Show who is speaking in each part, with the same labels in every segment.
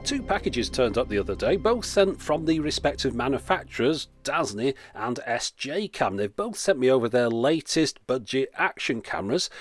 Speaker 1: Two packages turned up the other day, both sent from the respective manufacturers, Dazzne and SJCAM. They've both sent me over their latest budget action cameras.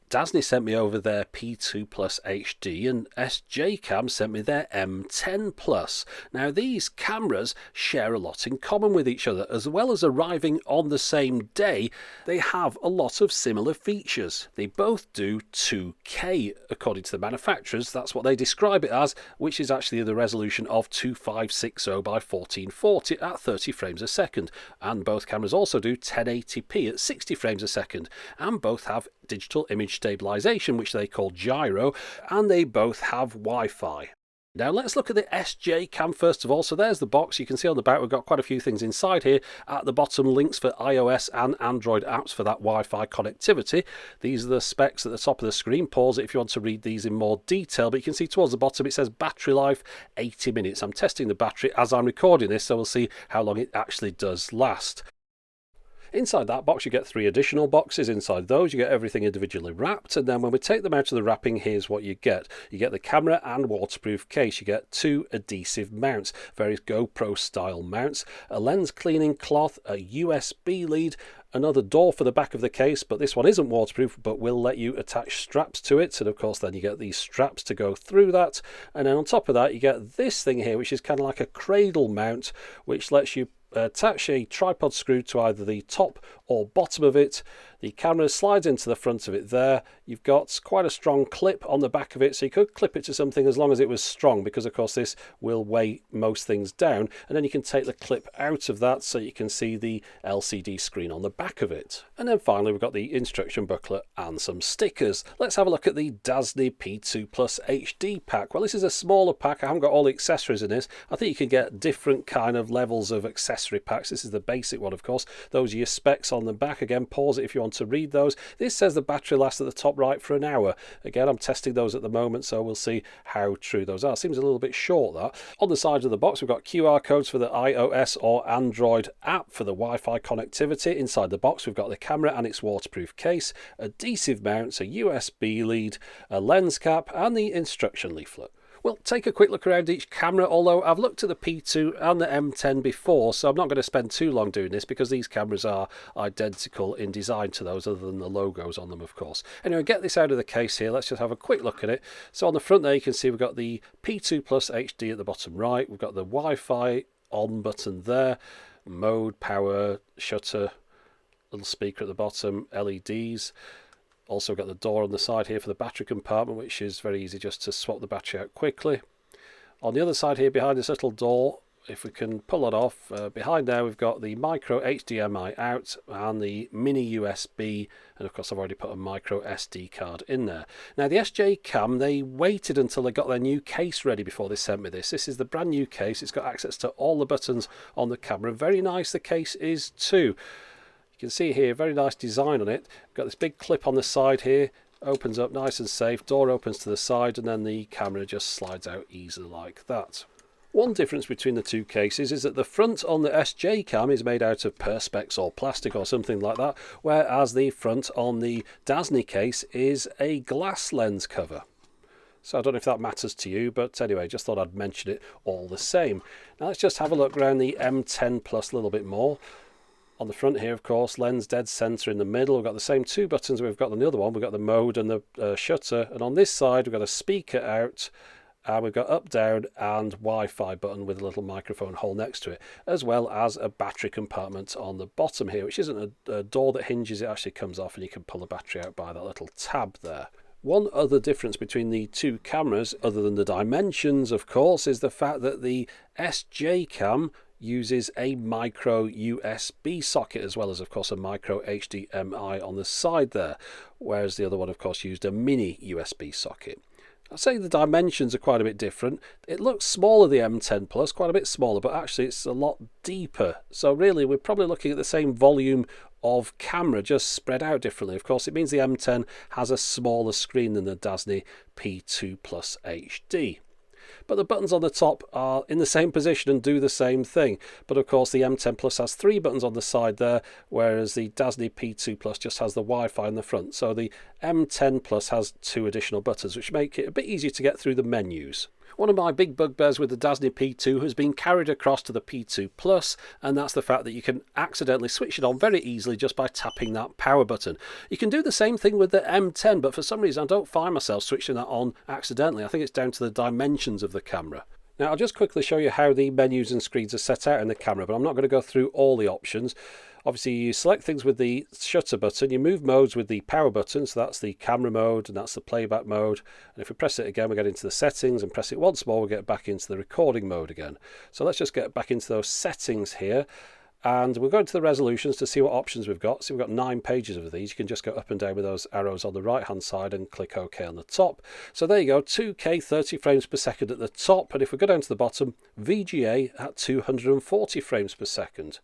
Speaker 1: Dazzne sent me over their P2 Plus HD and SJCAM sent me their M10 Plus. Now these cameras share a lot in common with each other. As well as arriving on the same day, they have a lot of similar features. They both do 2K according to the manufacturers. That's what they describe it as, which is actually the resolution of 2560 by 1440 at 30 frames a second. And both cameras also do 1080p at 60 frames a second, and both have digital image stabilization, which they call Gyro, and they both have Wi-Fi. Now let's look at the SJCAM first of all. So there's the box. You can see on the back we've got quite a few things inside here. At the bottom, links for iOS and Android apps for that Wi-Fi connectivity. These are the specs at the top of the screen. Pause it if you want to read these in more detail, but you can see towards the bottom it says battery life 80 minutes. I'm testing the battery as I'm recording this, so we'll see how long it actually does last. Inside that box you get 3 additional boxes. Inside those you get everything individually wrapped, and then when we take them out of the wrapping, here's what you get. You get the camera and waterproof case. You get 2 adhesive mounts, various GoPro style mounts, a lens cleaning cloth, a USB lead, another door for the back of the case, but this one isn't waterproof but will let you attach straps to it, and of course then you get these straps to go through that. And then on top of that you get this thing here, which is kind of like a cradle mount, which lets you attach a tripod screw to either the top or bottom of it. The camera slides into the front of it there. You've got quite a strong clip on the back of it, so you could clip it to something as long as it was strong, because of course this will weigh most things down. And then you can take the clip out of that so you can see the LCD screen on the back of it. And then finally we've got the instruction booklet and some stickers. Let's have a look at the Dazzne P2 Plus HD pack. Well, this is a smaller pack. I haven't got all the accessories in this. I think you can get different kind of levels of accessory packs. This is the basic one, of course. Those are your specs on the back. Again, pause it if you want to read those. This says the battery lasts at the top right for an hour. Again, I'm testing those at the moment, so we'll see how true those are. Seems a little bit short, that. On the side of the box we've got QR codes for the iOS or Android app for the Wi-Fi connectivity. Inside the box we've got the camera and its waterproof case, adhesive mounts, a USB lead, a lens cap, and the instruction leaflet. We'll take a quick look around each camera, although I've looked at the P2 and the M10 before, so I'm not going to spend too long doing this because these cameras are identical in design to those, other than the logos on them, of course. Anyway, get this out of the case here. Let's just have a quick look at it. So on the front there you can see we've got the P2 Plus HD at the bottom right. We've got the Wi-Fi on button there, mode, power, shutter, little speaker at the bottom, LEDs. Also got the door on the side here for the battery compartment, which is very easy just to swap the battery out quickly. On the other side here behind this little door, if we can pull it off, behind there we've got the micro HDMI out and the mini USB, and of course I've already put a micro SD card in there. Now the SJCAM, they waited until they got their new case ready before they sent me this. This is the brand new case. It's got access to all the buttons on the camera. Very nice the case is too. You can see here, very nice design on it. Got this big clip on the side here, opens up nice and safe, door opens to the side, and then the camera just slides out easily like that. One difference between the two cases is that the front on the SJCAM is made out of perspex or plastic or something like that, whereas the front on the Dazzne case is a glass lens cover. So I don't know if that matters to you, but anyway, just thought I'd mention it all the same. Now let's just have a look around the M10 Plus a little bit more. On the front here, of course, lens dead center in the middle. We've got the same 2 buttons we've got on the other one. We've got the mode and the shutter. And on this side, we've got a speaker out. And we've got up, down and Wi-Fi button with a little microphone hole next to it, as well as a battery compartment on the bottom here, which isn't a door that hinges. It actually comes off and you can pull the battery out by that little tab there. One other difference between the two cameras, other than the dimensions, of course, is the fact that the SJCAM uses a micro USB socket, as well as of course a micro HDMI on the side there, whereas the other one of course used a mini USB socket. I'd say the dimensions are quite a bit different. It looks smaller, the M10 Plus, quite a bit smaller, but actually it's a lot deeper. So really we're probably looking at the same volume of camera, just spread out differently. Of course it means the M10 has a smaller screen than the Dazzne P2 Plus HD. But the buttons on the top are in the same position and do the same thing. But of course the M10 Plus has 3 buttons on the side there, whereas the Dazzne P2 Plus just has the Wi-Fi in the front. So the M10 Plus has 2 additional buttons, which make it a bit easier to get through the menus. One of my big bugbears with the Dazzne P2 has been carried across to the P2 Plus, and that's the fact that you can accidentally switch it on very easily just by tapping that power button. You can do the same thing with the M10, but for some reason I don't find myself switching that on accidentally. I think it's down to the dimensions of the camera. Now I'll just quickly show you how the menus and screens are set out in the camera, but I'm not going to go through all the options. Obviously you select things with the shutter button, you move modes with the power button, so that's the camera mode and that's the playback mode, and if we press it again we get into the settings, and press it once more we get back into the recording mode again. So let's just get back into those settings here, and we'll go into the resolutions to see what options we've got. So we've got 9 pages of these. You can just go up and down with those arrows on the right hand side and click OK on the top. So there you go, 2K 30 frames per second at the top, and if we go down to the bottom, VGA at 240 frames per second.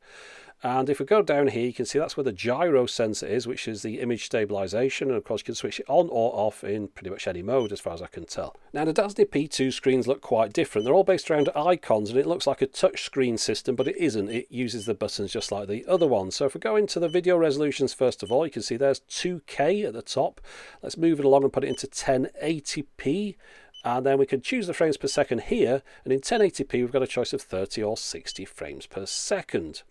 Speaker 1: And if we go down here, you can see that's where the gyro sensor is, which is the image stabilization, and of course you can switch it on or off in pretty much any mode as far as I can tell. Now the Dazzne P2 screens look quite different. They're all based around icons, and it looks like a touch screen system, but it isn't. It uses the buttons just like the other ones. So if we go into the video resolutions first of all, you can see there's 2K at the top. Let's move it along and put it into 1080p. And then we can choose the frames per second here, and in 1080p we've got a choice of 30 or 60 frames per second.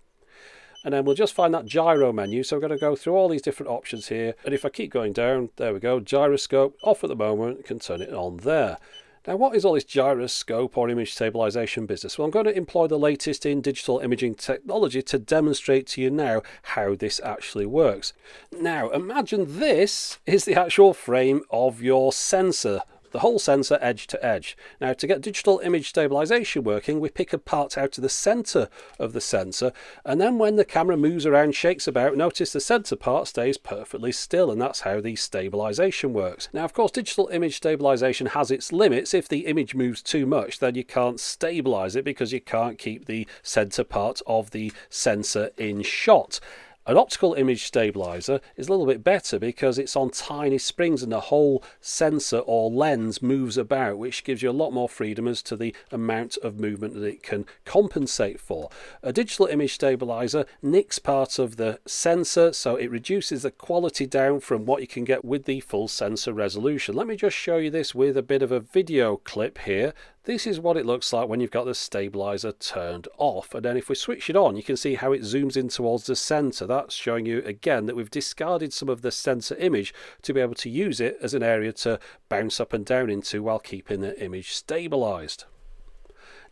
Speaker 1: And then we'll just find that gyro menu, so we're going to go through all these different options here, and if I keep going down, there we go, gyroscope off at the moment, can turn it on there. Now what is all this gyroscope or image stabilization business? Well, I'm going to employ the latest in digital imaging technology to demonstrate to you now how this actually works. Now imagine this is the actual frame of your sensor. The whole sensor edge to edge. Now to get digital image stabilization working, we pick a part out of the center of the sensor, and then when the camera moves around, shakes about, notice the center part stays perfectly still, and that's how the stabilization works. Now of course digital image stabilization has its limits. If the image moves too much, then you can't stabilize it because you can't keep the center part of the sensor in shot. An optical image stabilizer is a little bit better because it's on tiny springs and the whole sensor or lens moves about, which gives you a lot more freedom as to the amount of movement that it can compensate for. A digital image stabilizer nicks part of the sensor, so it reduces the quality down from what you can get with the full sensor resolution. Let me just show you this with a bit of a video clip here. This is what it looks like when you've got the stabilizer turned off, and then if we switch it on you can see how it zooms in towards the center. That's showing you again that we've discarded some of the sensor image to be able to use it as an area to bounce up and down into while keeping the image stabilized.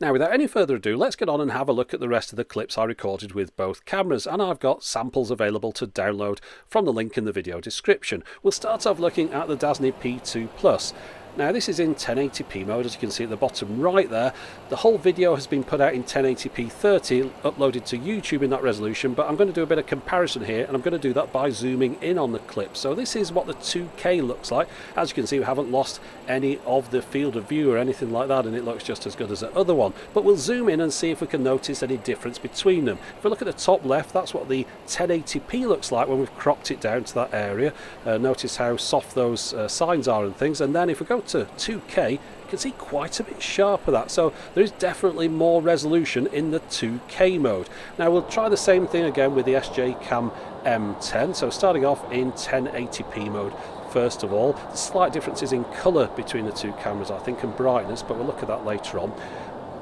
Speaker 1: Now without any further ado, let's get on and have a look at the rest of the clips I recorded with both cameras, and I've got samples available to download from the link in the video description. We'll start off looking at the Dazzne P2 Plus. Now this is in 1080p mode, as you can see at the bottom right there. The whole video has been put out in 1080p 30, uploaded to YouTube in that resolution, but I'm going to do a bit of comparison here, and I'm going to do that by zooming in on the clip. So this is what the 2K looks like. As you can see, we haven't lost any of the field of view or anything like that, and it looks just as good as the other one. But we'll zoom in and see if we can notice any difference between them. If we look at the top left, that's what the 1080p looks like when we've cropped it down to that area. Notice how soft those signs are and things, and then if we go to 2K, you can see quite a bit sharper that, so there is definitely more resolution in the 2K mode. Now we'll try the same thing again with the SJCAM M10, so starting off in 1080p mode. First of all, the slight differences in colour between the two cameras I think, and brightness, but we'll look at that later on.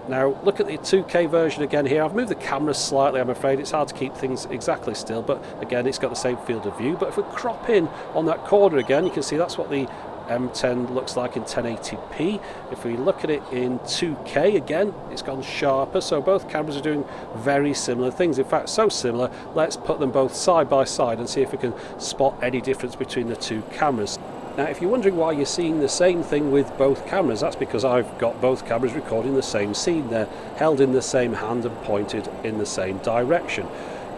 Speaker 1: Now look at the 2K version again here. I've moved the camera slightly, I'm afraid. It's hard to keep things exactly still, but again it's got the same field of view. But if we crop in on that corner again, you can see that's what the M10 looks like in 1080p. If we look at it in 2K again, it's gone sharper, so both cameras are doing very similar things. In fact, so similar, let's put them both side by side and see if we can spot any difference between the two cameras. Now if you're wondering why you're seeing the same thing with both cameras, that's because I've got both cameras recording the same scene. They're held in the same hand and pointed in the same direction.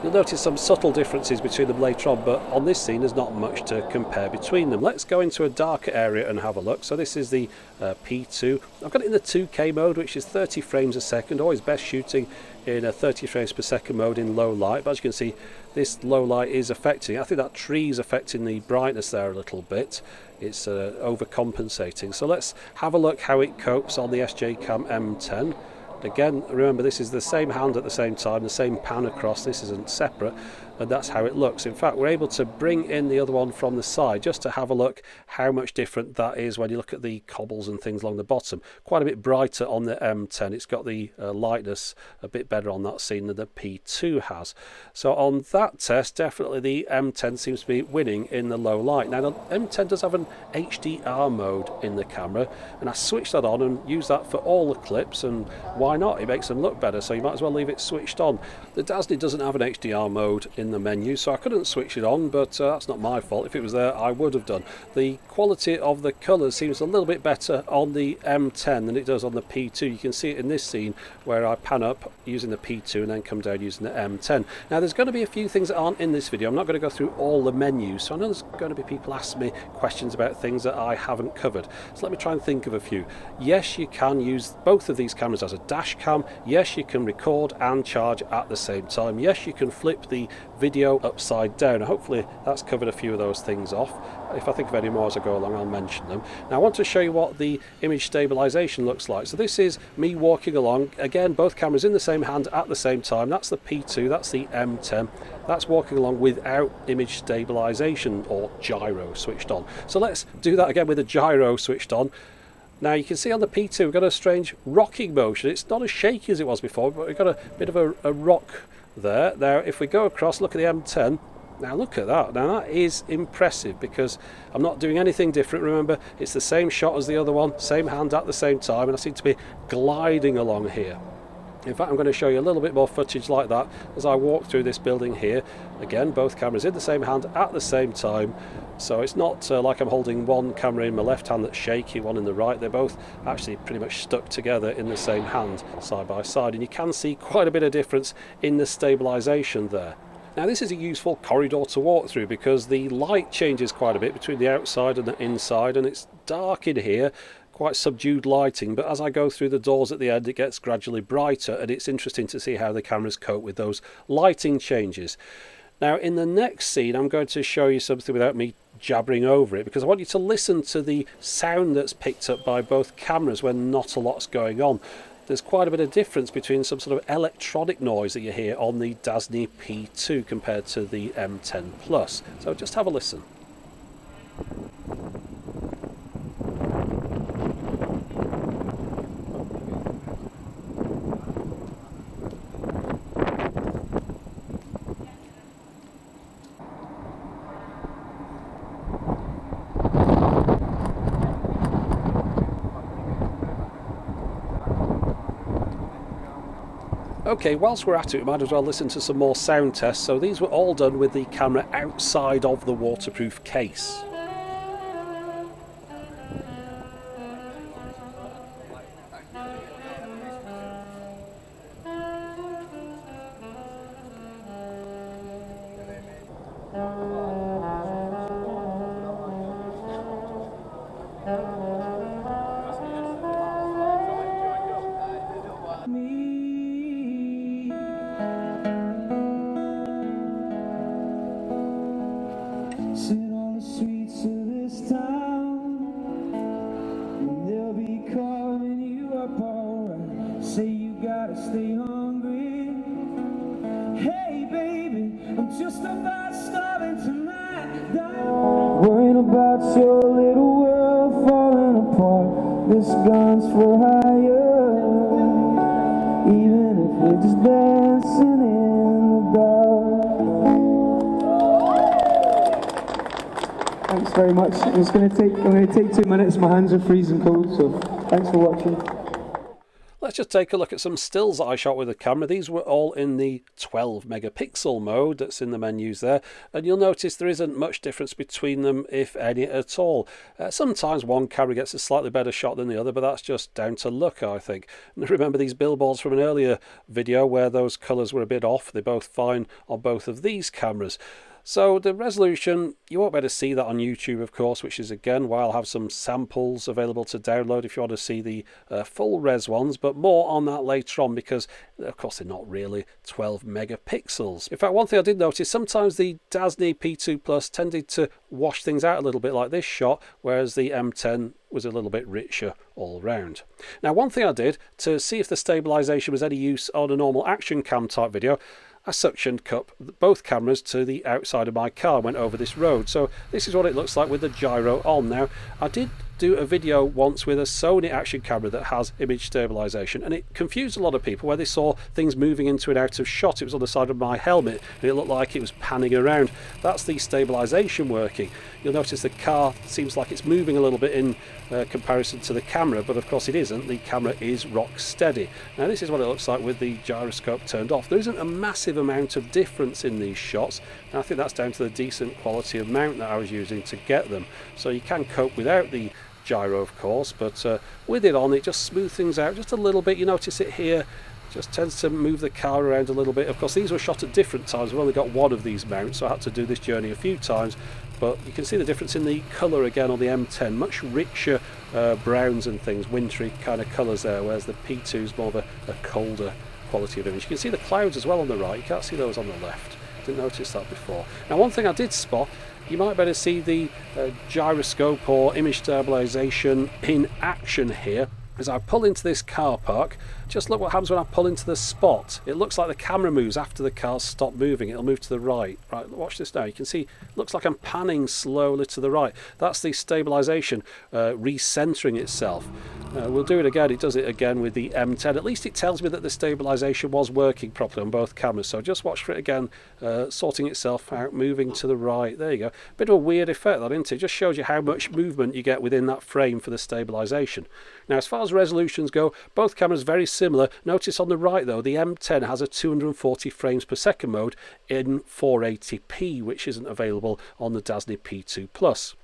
Speaker 1: You'll notice some subtle differences between them later on, but on this scene there's not much to compare between them. Let's go into a darker area and have a look. So this is the P2. I've got it in the 2K mode, which is 30 frames a second. Always best shooting in a 30 frames per second mode in low light, but as you can see this low light is affecting. I think that tree is affecting the brightness there a little bit. It's overcompensating. So let's have a look how it copes on the SJCAM M10. Again, remember this is the same hand at the same time, the same pan across, this isn't separate. and that's how it looks. In fact, we're able to bring in the other one from the side just to have a look how much different that is when you look at the cobbles and things along the bottom. Quite a bit brighter on the M10. It's got the lightness a bit better on that scene than the P2 has. So on that test, definitely the M10 seems to be winning in the low light. Now the M10 does have an HDR mode in the camera, and I switched that on and used that for all the clips, and why not? It makes them look better, so you might as well leave it switched on. The Dazzne doesn't have an HDR mode in the menu, so I couldn't switch it on, but that's not my fault. If it was there, I would have done. The quality of the colours seems a little bit better on the M10 than it does on the P2. You can see it in this scene where I pan up using the P2 and then come down using the M10. Now there's going to be a few things that aren't in this video. I'm not going to go through all the menus, so I know there's going to be people asking me questions about things that I haven't covered. So let me try and think of a few. Yes, you can use both of these cameras as a dash cam. Yes, you can record and charge at the same time. Yes, you can flip the video upside down. Hopefully that's covered a few of those things off. If I think of any more as I go along, I'll mention them. Now I want to show you what the image stabilization looks like. So this is me walking along. Again, both cameras in the same hand at the same time. That's the P2, that's the M10. That's walking along without image stabilization or gyro switched on. So let's do that again with the gyro switched on. Now you can see on the P2 we've got a strange rocking motion. It's not as shaky as it was before, but we've got a bit of a rock there. Now if we go across, look at the M10. Now look at that. Now that is impressive because I'm not doing anything different. Remember, it's the same shot as the other one, same hand at the same time, and I seem to be gliding along here. In fact, I'm going to show you a little bit more footage like that as I walk through this building here. Again, both cameras in the same hand at the same time. So it's not like I'm holding one camera in my left hand that's shaky, one in the right. They're both actually pretty much stuck together in the same hand, side by side. And you can see quite a bit of difference in the stabilization there. Now this is a useful corridor to walk through because the light changes quite a bit between the outside and the inside, and it's dark in here, quite subdued lighting, but as I go through the doors at the end it gets gradually brighter, and it's interesting to see how the cameras cope with those lighting changes. Now in the next scene I'm going to show you something without me jabbering over it, because I want you to listen to the sound that's picked up by both cameras when not a lot's going on. There's quite a bit of difference between some sort of electronic noise that you hear on the Dazzne P2 compared to the M10 Plus. So just have a listen. Okay, whilst we're at it, we might as well listen to some more sound tests. So these were all done with the camera outside of the waterproof case.
Speaker 2: Sit on the streets of this town, and they'll be calling you up alright. Say you gotta stay hungry. Hey baby, I'm just about starving tonight. Worrying about your little world falling apart. This gun's for hire, even if we're just dancing in the dark. Thanks very much. I'm going to take 2 minutes. My hands are freezing cold, so thanks for watching.
Speaker 1: Let's just take a look at some stills that I shot with the camera. These were all in the 12 megapixel mode that's in the menus there, and you'll notice there isn't much difference between them, if any at all. Sometimes one camera gets a slightly better shot than the other, but that's just down to luck, I think. And remember these billboards from an earlier video where those colours were a bit off. They're both fine on both of these cameras. So the resolution, you won't be able to see that on YouTube, of course, which is again why I'll have some samples available to download if you want to see the full res ones, but more on that later on because, of course, they're not really 12 megapixels. In fact, one thing I did notice, sometimes the Dazzne P2 Plus tended to wash things out a little bit like this shot, whereas the M10 was a little bit richer all round. Now, one thing I did to see if the stabilization was any use on a normal action cam type video, I suction cup both cameras to the outside of my car, went over this road. So this is what it looks like with the gyro on. Now, I did do a video once with a Sony action camera that has image stabilization, and it confused a lot of people where they saw things moving into and out of shot. It was on the side of my helmet and it looked like it was panning around. That's the stabilization working. You'll notice the car seems like it's moving a little bit in comparison to the camera, but of course it isn't. The camera is rock steady. Now this is what it looks like with the gyroscope turned off. There isn't a massive amount of difference in these shots, and I think that's down to the decent quality of mount that I was using to get them. So you can cope without the gyro, of course, but with it on, it just smooths things out just a little bit. You notice it here, just tends to move the car around a little bit. Of course, these were shot at different times. We've only got one of these mounts, so I had to do this journey a few times, but you can see the difference in the colour again on the M10. Much richer browns and things, wintry kind of colours there, whereas the P2 is more of a colder quality of image. You can see the clouds as well on the right. You can't see those on the left. Didn't notice that before. Now, one thing I did spot, you might better see the gyroscope or image stabilization in action here. As I pull into this car park, just look what happens when I pull into the spot. It looks like the camera moves after the car's stopped moving. It'll move to the right. Right, watch this now. You can see it looks like I'm panning slowly to the right. That's the stabilization recentering itself. We'll do it again. It does it again with the M10. At least it tells me that the stabilization was working properly on both cameras. So just watch for it again, sorting itself out, moving to the right. There you go. Bit of a weird effect, that, isn't it? Just shows you how much movement you get within that frame for the stabilization. Now, as far as resolutions go, both cameras very similar. Notice on the right though, the M10 has a 240 frames per second mode in 480p, which isn't available on the Dazzne P2 Plus.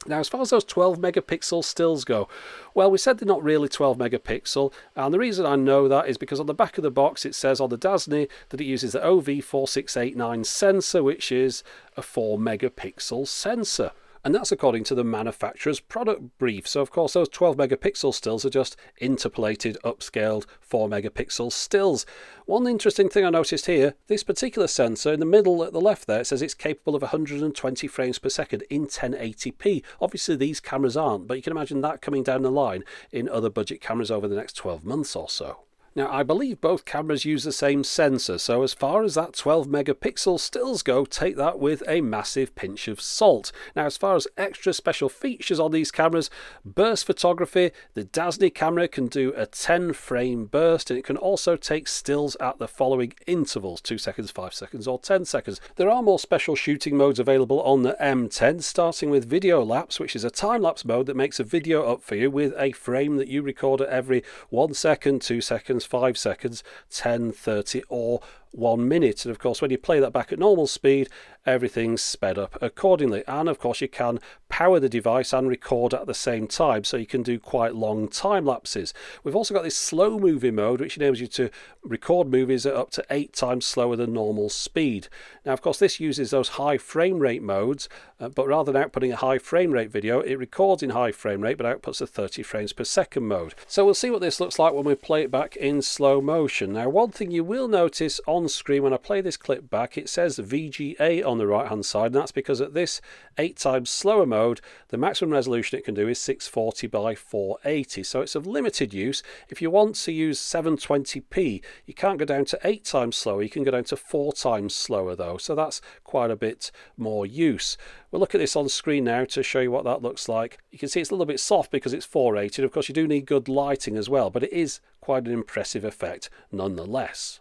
Speaker 1: Now, as far as those 12 megapixel stills go, well, we said they're not really 12 megapixel, and the reason I know that is because on the back of the box it says on the Dazzne that it uses the OV4689 sensor, which is a 4 megapixel sensor. And that's according to the manufacturer's product brief. So of course those 12 megapixel stills are just interpolated, upscaled 4 megapixel stills. One interesting thing I noticed here, this particular sensor in the middle at the left there, it says it's capable of 120 frames per second in 1080p. Obviously these cameras aren't, but you can imagine that coming down the line in other budget cameras over the next 12 months or so. Now, I believe both cameras use the same sensor, so as far as that 12 megapixel stills go, take that with a massive pinch of salt. Now, as far as extra special features on these cameras, burst photography, the Dazzne camera can do a 10 frame burst, and it can also take stills at the following intervals, 2 seconds, 5 seconds or 10 seconds. There are more special shooting modes available on the M10, starting with video lapse, which is a time-lapse mode that makes a video up for you with a frame that you record at every 1 second, 2 seconds, 5 seconds, 10, 30 or 1 minute. And of course when you play that back at normal speed, everything's sped up accordingly. And of course you can power the device and record at the same time, so you can do quite long time lapses. We've also got this slow movie mode, which enables you to record movies at up to 8 times slower than normal speed. Now of course this uses those high frame rate modes, but rather than outputting a high frame rate video, it records in high frame rate but outputs a 30 frames per second mode. So we'll see what this looks like when we play it back in slow motion. Now, one thing you will notice on screen when I play this clip back, it says VGA on the right hand side, and that's because at this 8 times slower mode, the maximum resolution it can do is 640 by 480, so it's of limited use. If you want to use 720p, you can't go down to 8 times slower, you can go down to 4 times slower though, so that's quite a bit more use. We'll look at this on screen now to show you what that looks like. You can see it's a little bit soft because it's 480. Of course you do need good lighting as well, but it is quite an impressive effect nonetheless.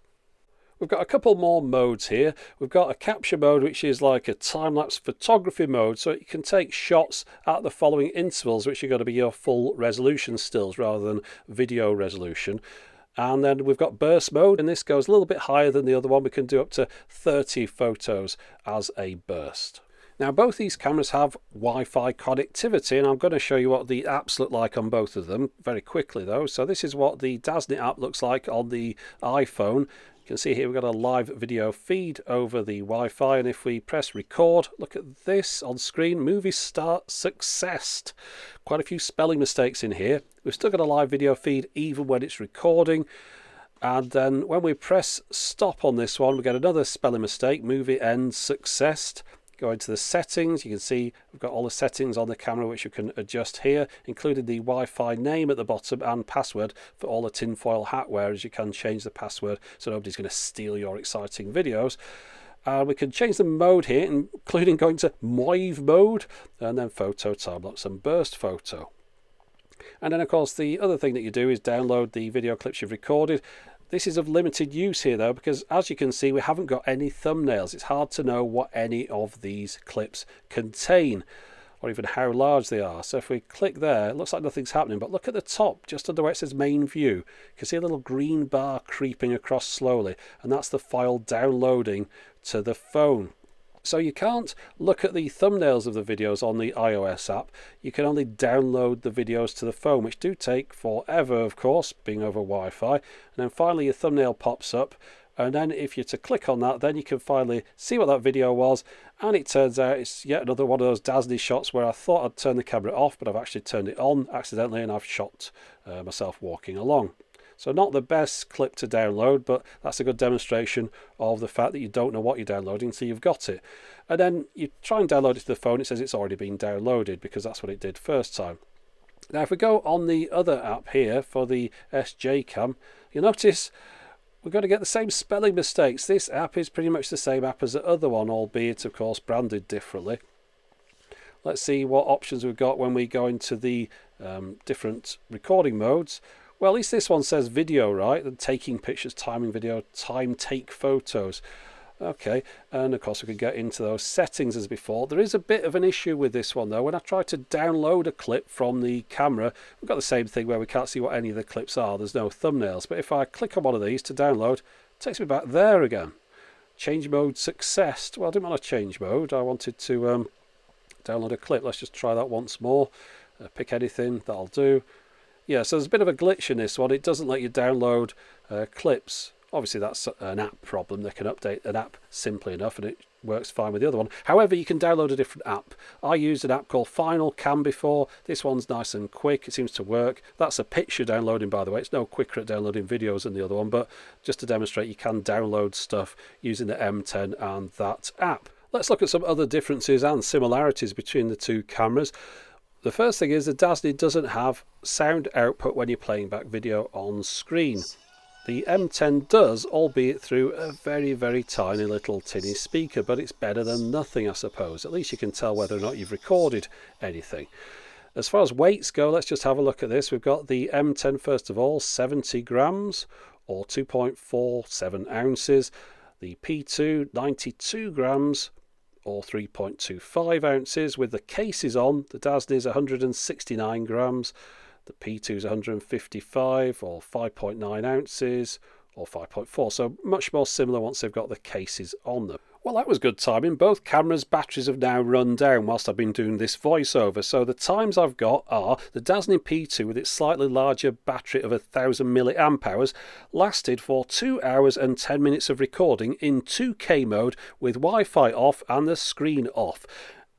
Speaker 1: We've got a couple more modes here. We've got a capture mode, which is like a time-lapse photography mode, so you can take shots at the following intervals, which are going to be your full resolution stills rather than video resolution. And then we've got burst mode, and this goes a little bit higher than the other one. We can do up to 30 photos as a burst. Now both these cameras have Wi-Fi connectivity, and I'm going to show you what the apps look like on both of them very quickly though. So this is what the Dazzne app looks like on the iPhone. You can see here we've got a live video feed over the Wi-Fi, and if we press record, look at this on screen, movie start successed. Quite a few spelling mistakes in here. We've still got a live video feed even when it's recording. And then when we press stop on this one, we get another spelling mistake, movie ends successed. Go into the settings, you can see we've got all the settings on the camera which you can adjust here, including the Wi-Fi name at the bottom and password for all the tinfoil hat wearers. You can change the password so nobody's going to steal your exciting videos. We can change the mode here, including going to Moive mode, and then photo, time lapse and burst photo. And then of course the other thing that you do is download the video clips you've recorded. This is of limited use here though, because as you can see we haven't got any thumbnails. It's hard to know what any of these clips contain or even how large they are. So if we click there, it looks like nothing's happening, but look at the top, just under where it says main view. You can see a little green bar creeping across slowly, and that's the file downloading to the phone. So you can't look at the thumbnails of the videos on the iOS app. You can only download the videos to the phone, which do take forever, of course, being over Wi-Fi. And then finally your thumbnail pops up, and then if you're to click on that, then you can finally see what that video was. And it turns out it's yet another one of those Dazzne shots where I thought I'd turn the camera off, but I've actually turned it on accidentally, and I've shot myself walking along. So not the best clip to download, but that's a good demonstration of the fact that you don't know what you're downloading until you've got it. And then you try and download it to the phone, it says it's already been downloaded because that's what it did first time. Now if we go on the other app here for the SJCAM, you'll notice we're going to get the same spelling mistakes. This app is pretty much the same app as the other one, albeit of course branded differently. Let's see what options we've got when we go into the different recording modes. Well, at least this one says video, right? And taking pictures, timing video, time take photos. Okay, and of course we could get into those settings as before. There is a bit of an issue with this one though. When I try to download a clip from the camera, we've got the same thing where we can't see what any of the clips are. There's no thumbnails. But if I click on one of these to download, it takes me back there again. Change mode successed. Well, I didn't want to change mode. I wanted to download a clip. Let's just try that once more. Pick anything, that'll do. Yeah, so there's a bit of a glitch in this one. It doesn't let you download clips. Obviously that's an app problem. They can update an app simply enough and it works fine with the other one. However, you can download a different app. I used an app called Final Cam before. This one's nice and quick. It seems to work. That's a picture downloading, by the way. It's no quicker at downloading videos than the other one, but just to demonstrate, you can download stuff using the M10 and that app. Let's look at some other differences and similarities between the two cameras. The first thing is the Dazzne doesn't have sound output when you're playing back video on screen. The M10 does, albeit through a very, very tiny little tinny speaker, but it's better than nothing, I suppose. At least you can tell whether or not you've recorded anything. As far as weights go, let's just have a look at this. We've got the M10 first of all, 70 grams or 2.47 ounces. The P2, 92 grams. Or 3.25 ounces. With the cases on, the Dazzne is 169 grams, the P2 is 155 or 5.9 ounces or 5.4, so much more similar once they've got the cases on them. Well, that was good timing. Both cameras' batteries have now run down whilst I've been doing this voiceover. So the times I've got are the Dazzne P2 with its slightly larger battery of 1000 milliamp hours lasted for 2 hours and 10 minutes of recording in 2K mode with Wi-Fi off and the screen off.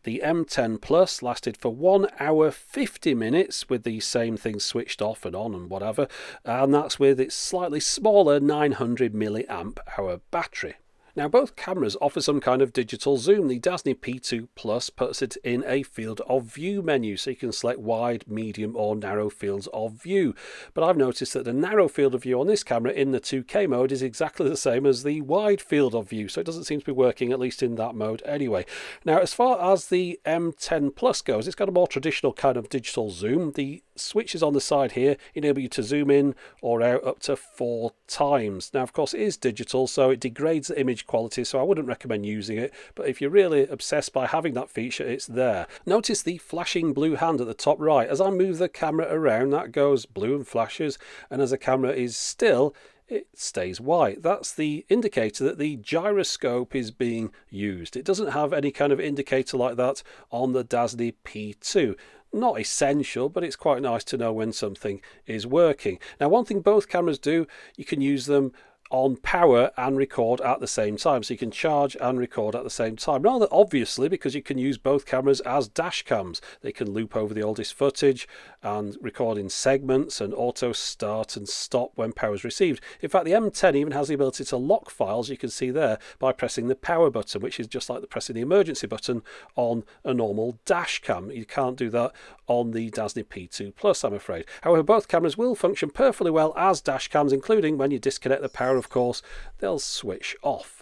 Speaker 1: The M10 Plus lasted for 1 hour 50 minutes with the same thing switched off and on and whatever, and that's with its slightly smaller 900 milliamp hour battery. Now both cameras offer some kind of digital zoom. The Dazzne P2 Plus puts it in a field of view menu, so you can select wide, medium or narrow fields of view. But I've noticed that the narrow field of view on this camera in the 2K mode is exactly the same as the wide field of view, so it doesn't seem to be working, at least in that mode anyway. Now as far as the M10 Plus goes, it's got a more traditional kind of digital zoom. The switches on the side here enable you to zoom in or out up to 4 times. Now of course it is digital, so it degrades the image quality, so I wouldn't recommend using it, but if you're really obsessed by having that feature, it's there. Notice the flashing blue hand at the top right. As I move the camera around, that goes blue and flashes, and as the camera is still, it stays white. That's the indicator that the gyroscope is being used. It doesn't have any kind of indicator like that on the Dazzne P2. Not essential, but it's quite nice to know when something is working. Now one thing both cameras do, you can use them on power and record at the same time, so you can charge and record at the same time. Rather obviously, because you can use both cameras as dash cams. They can loop over the oldest footage and record in segments and auto start and stop when power is received. In fact, the M10 even has the ability to lock files, you can see there, by pressing the power button, which is just like pressing the emergency button on a normal dash cam. You can't do that on the Dazzne P2 Plus, I'm afraid. However, both cameras will function perfectly well as dash cams, including when you disconnect the power, of course, they'll switch off.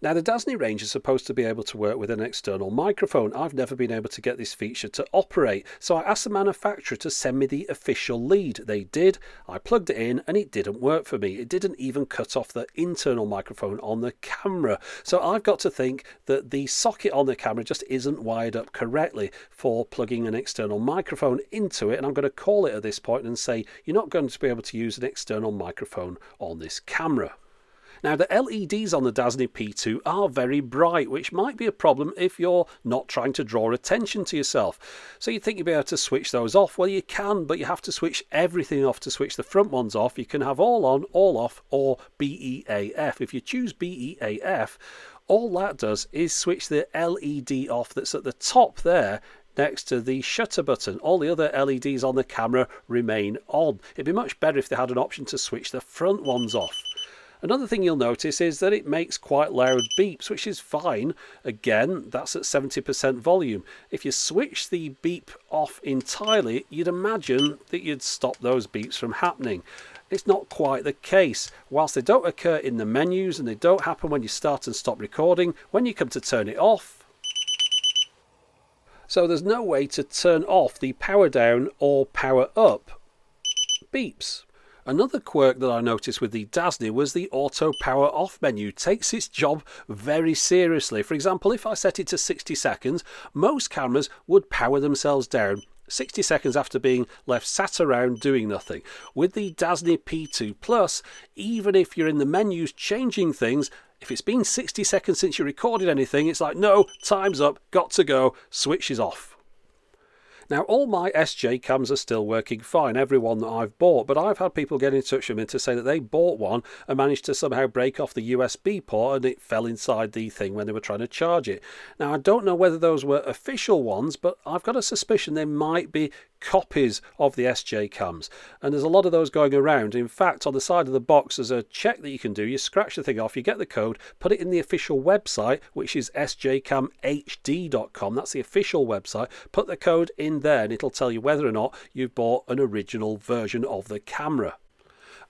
Speaker 1: Now, the Dazzne range is supposed to be able to work with an external microphone. I've never been able to get this feature to operate, so I asked the manufacturer to send me the official lead. They did. I plugged it in and it didn't work for me. It didn't even cut off the internal microphone on the camera. So I've got to think that the socket on the camera just isn't wired up correctly for plugging an external microphone into it, and I'm going to call it at this point and say you're not going to be able to use an external microphone on this camera. Now, the LEDs on the Dazzne P2 are very bright, which might be a problem if you're not trying to draw attention to yourself. So you think you'll be able to switch those off? Well, you can, but you have to switch everything off to switch the front ones off. You can have all on, all off, or BEAF. If you choose BEAF, all that does is switch the LED off that's at the top there, next to the shutter button. All the other LEDs on the camera remain on. It'd be much better if they had an option to switch the front ones off. Another thing you'll notice is that it makes quite loud beeps, which is fine. Again, that's at 70% volume. If you switch the beep off entirely, you'd imagine that you'd stop those beeps from happening. It's not quite the case. Whilst they don't occur in the menus and they don't happen when you start and stop recording, when you come to turn it off, so there's no way to turn off the power down or power up beeps. Another quirk that I noticed with the Dazzne was the auto power off menu takes its job very seriously. For example, if I set it to 60 seconds, most cameras would power themselves down 60 seconds after being left sat around doing nothing. With the Dazzne P2 Plus, even if you're in the menus changing things, if it's been 60 seconds since you recorded anything, it's like, no, time's up, got to go, switch is off. Now, all my SJCAMs are still working fine, every one that I've bought, but I've had people get in touch with me to say that they bought one and managed to somehow break off the USB port and it fell inside the thing when they were trying to charge it. Now, I don't know whether those were official ones, but I've got a suspicion they might be copies of the SJCAMs, and there's a lot of those going around. In fact, on the side of the box there's a check that you can do. You scratch the thing off, you get the code, put it in the official website, which is sjcammhd.com. that's the official website. Put the code in there and it'll tell you whether or not you've bought an original version of the camera.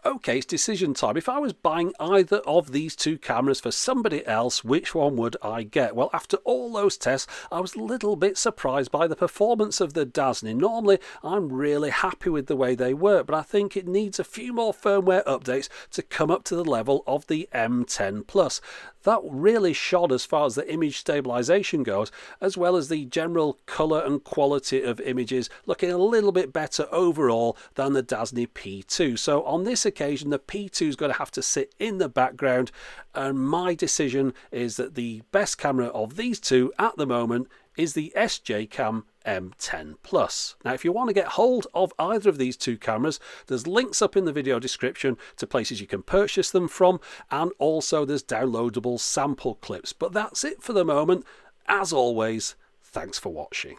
Speaker 1: Okay, it's decision time. If I was buying either of these two cameras for somebody else, which one would I get? Well, after all those tests, I was a little bit surprised by the performance of the Dazzne. Normally, I'm really happy with the way they work, but I think it needs a few more firmware updates to come up to the level of the M10 Plus. That really shone as far as the image stabilization goes, as well as the general colour and quality of images looking a little bit better overall than the Dazzne P2. So on this occasion, the P2 is going to have to sit in the background, and my decision is that the best camera of these two at the moment is the SJCAM M10 Plus. Now, if you want to get hold of either of these two cameras, there's links up in the video description to places you can purchase them from, and also there's downloadable sample clips. But that's it for the moment. As always, thanks for watching.